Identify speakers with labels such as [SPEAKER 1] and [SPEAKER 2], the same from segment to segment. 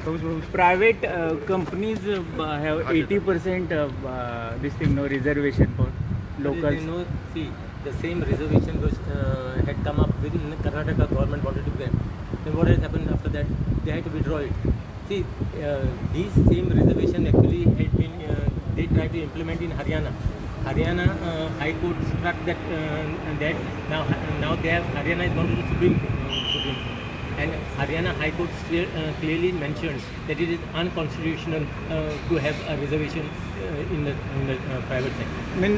[SPEAKER 1] Private companies have 80% this thing, no reservation for locals.
[SPEAKER 2] No, see, the same reservation which had come up within the Karnataka government wanted to get. Then what has happened after that? They had to withdraw it. See, these same reservation actually had been, they tried to implement in Haryana. Haryana High Court struck that, now they have, Haryana has gone to the Supreme Court. And Haryana High Court clearly mentions that it is unconstitutional to have a reservation in the private sector.
[SPEAKER 1] I mean,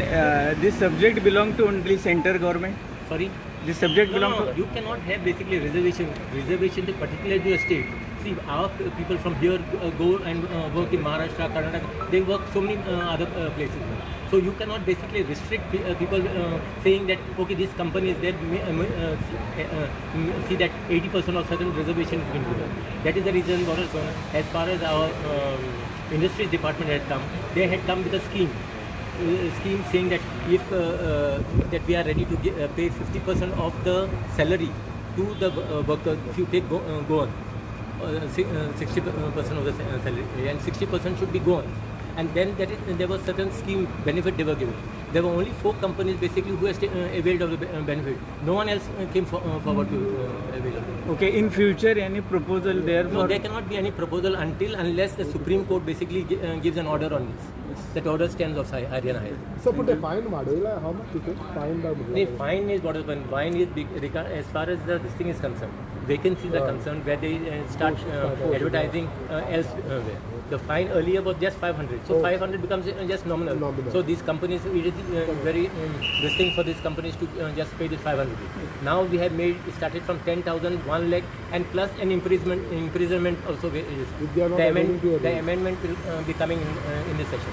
[SPEAKER 1] this subject belong to only center government?
[SPEAKER 2] Sorry?
[SPEAKER 1] This subject belong
[SPEAKER 2] No,
[SPEAKER 1] to...
[SPEAKER 2] you cannot have basically reservation to particularly to a state. See, our people from here go and work in Maharashtra, Karnataka. They work so many other places. So you cannot basically restrict people saying that okay, this company is there. See that 80% of certain reservation has been given. That is the reason. As far as our industries department had come, they had come with a scheme saying that if that we are ready to pay 50% of the salary to the workers if you take go on 60% of the salary and 60% should be gone. And then there was certain scheme benefit they were given. There were only 4 companies basically who availed of the benefit. No one else came forward to avail of it.
[SPEAKER 1] Okay, in future any proposal there for...
[SPEAKER 2] No, there cannot be any proposal unless the Supreme Court basically gives an order on this. That order stands of Haryana High.
[SPEAKER 3] So put a fine model, how much you can fine
[SPEAKER 2] the fine is what is when fine is as far as this thing is concerned. Vacancies are concerned where they start advertising elsewhere. The fine earlier was just 500, so 500 becomes just nominal. So these companies, it is very this thing for these companies to just pay this 500. Now we have started from 10,000, 1 lakh, and plus an imprisonment also. The amendment will be coming in this session.